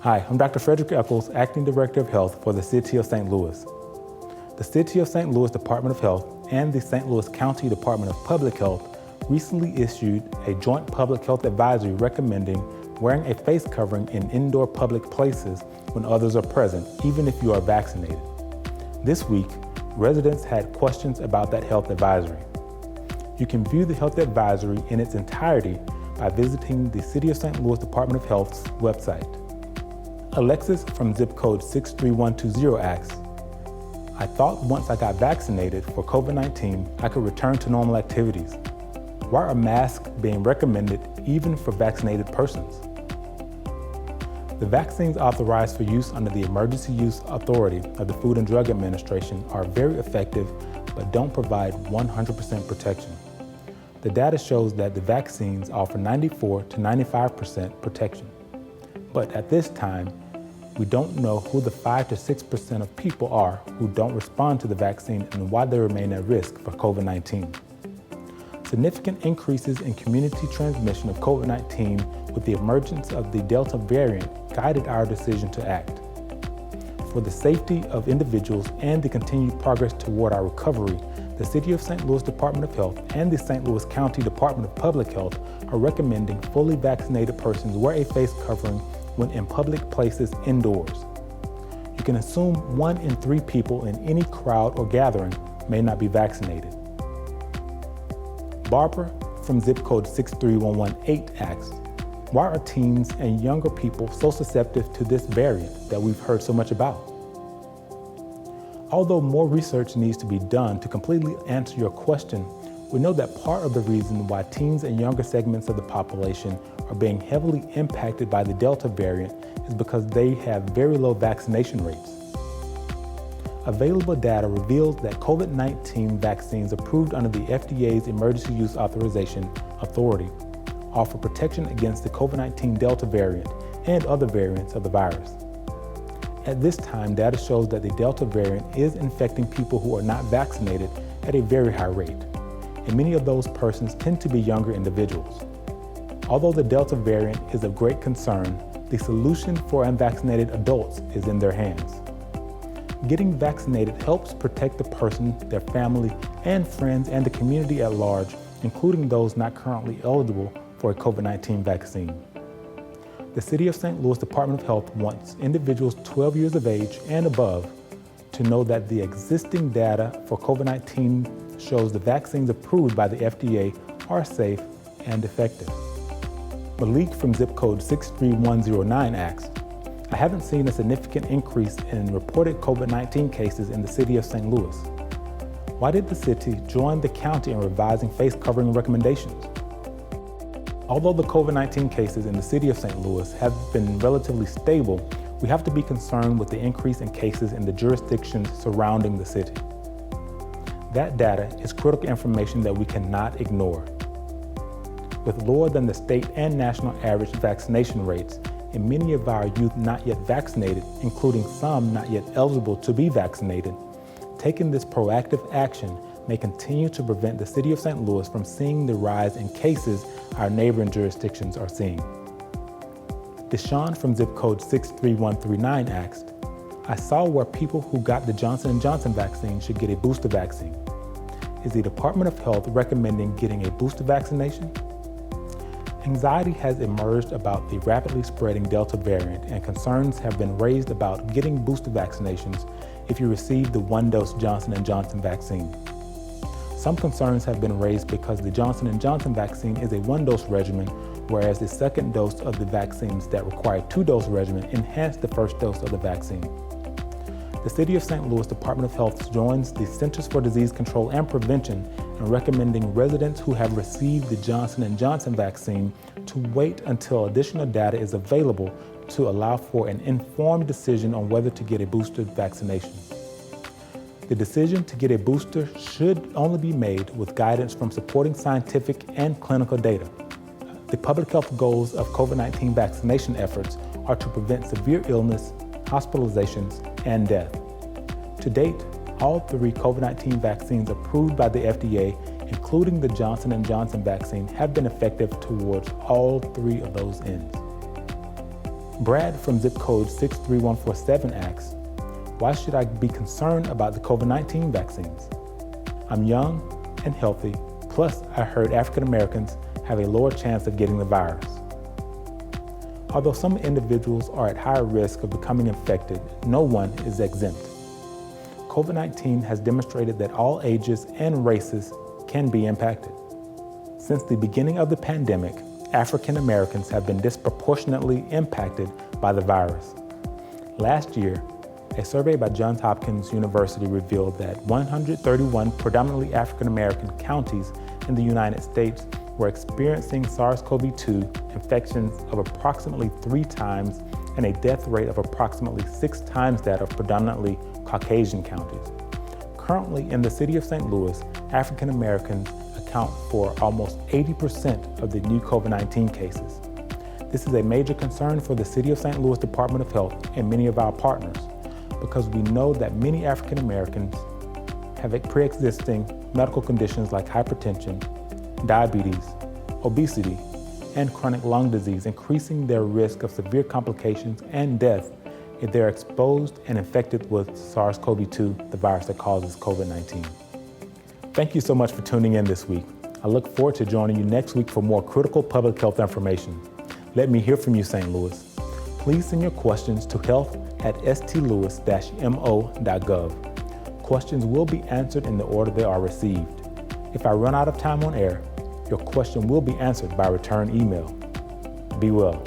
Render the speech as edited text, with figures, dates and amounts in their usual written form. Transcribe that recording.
Hi, I'm Dr. Frederick Echols, Acting Director of Health for the City of St. Louis. The City of St. Louis Department of Health and the St. Louis County Department of Public Health recently issued a joint public health advisory recommending wearing a face covering in indoor public places when others are present, even if you are vaccinated. This week, residents had questions about that health advisory. You can view the health advisory in its entirety by visiting the City of St. Louis Department of Health's website. Alexis from zip code 63120 asks, I thought once I got vaccinated for COVID-19, I could return to normal activities. Why are masks being recommended even for vaccinated persons? The vaccines authorized for use under the Emergency Use Authority of the Food and Drug Administration are very effective but don't provide 100% protection. The data shows that the vaccines offer 94 to 95% protection. But at this time, we don't know who the 5 to 6% of people are who don't respond to the vaccine and why they remain at risk for COVID-19. Significant increases in community transmission of COVID-19 with the emergence of the Delta variant guided our decision to act. For the safety of individuals and the continued progress toward our recovery, the City of St. Louis Department of Health and the St. Louis County Department of Public Health are recommending fully vaccinated persons wear a face covering when in public places indoors. You can assume 1 in 3 people in any crowd or gathering may not be vaccinated. Barbara from zip code 63118 asks, why are teens and younger people so susceptible to this variant that we've heard so much about? Although more research needs to be done to completely answer your question, we know that part of the reason why teens and younger segments of the population are being heavily impacted by the Delta variant is because they have very low vaccination rates. Available data reveals that COVID-19 vaccines approved under the FDA's Emergency Use Authorization Authority offer protection against the COVID-19 Delta variant and other variants of the virus. At this time, data shows that the Delta variant is infecting people who are not vaccinated at a very high rate, and many of those persons tend to be younger individuals. Although the Delta variant is of great concern, the solution for unvaccinated adults is in their hands. Getting vaccinated helps protect the person, their family, and friends, and the community at large, including those not currently eligible for a COVID-19 vaccine. The City of St. Louis Department of Health wants individuals 12 years of age and above to know that the existing data for COVID-19 shows the vaccines approved by the FDA are safe and effective. Malik from zip code 63109 asks, I haven't seen a significant increase in reported COVID-19 cases in the City of St. Louis. Why did the city join the county in revising face covering recommendations? Although the COVID-19 cases in the City of St. Louis have been relatively stable, we have to be concerned with the increase in cases in the jurisdictions surrounding the city. That data is critical information that we cannot ignore. With lower than the state and national average vaccination rates, and many of our youth not yet vaccinated, including some not yet eligible to be vaccinated, taking this proactive action may continue to prevent the City of St. Louis from seeing the rise in cases our neighboring jurisdictions are seeing. DeShawn from zip code 63139 asked, I saw where people who got the Johnson & Johnson vaccine should get a booster vaccine. Is the Department of Health recommending getting a booster vaccination? Anxiety has emerged about the rapidly spreading Delta variant, and concerns have been raised about getting booster vaccinations if you receive the 1-dose Johnson & Johnson vaccine. Some concerns have been raised because the Johnson & Johnson vaccine is a 1-dose regimen, whereas the second dose of the vaccines that require 2-dose regimen enhance the first dose of the vaccine. The City of St. Louis Department of Health joins the Centers for Disease Control and Prevention in recommending residents who have received the Johnson & Johnson vaccine to wait until additional data is available to allow for an informed decision on whether to get a booster vaccination. The decision to get a booster should only be made with guidance from supporting scientific and clinical data. The public health goals of COVID-19 vaccination efforts are to prevent severe illness, hospitalizations, and death. To date, all 3 COVID-19 vaccines approved by the FDA, including the Johnson & Johnson vaccine, have been effective towards all 3 of those ends. Brad from zip code 63147 asks, why should I be concerned about the COVID-19 vaccines? I'm young and healthy, plus I heard African Americans have a lower chance of getting the virus. Although some individuals are at higher risk of becoming infected, no one is exempt. COVID-19 has demonstrated that all ages and races can be impacted. Since the beginning of the pandemic, African Americans have been disproportionately impacted by the virus. Last year, a survey by Johns Hopkins University revealed that 131 predominantly African American counties in the United States were experiencing SARS-CoV-2 infections of approximately 3 times and a death rate of approximately 6 times that of predominantly Caucasian counties. Currently in the city of St. Louis, African Americans account for almost 80% of the new COVID-19 cases. This is a major concern for the City of St. Louis Department of Health and many of our partners, because we know that many African Americans have pre-existing medical conditions like hypertension, diabetes, obesity, and chronic lung disease, increasing their risk of severe complications and death if they're exposed and infected with SARS-CoV-2, the virus that causes COVID-19. Thank you so much for tuning in this week. I look forward to joining you next week for more critical public health information. Let me hear from you, St. Louis. Please send your questions to health@stlouis-mo.gov. Questions will be answered in the order they are received. If I run out of time on air, your question will be answered by return email. Be well.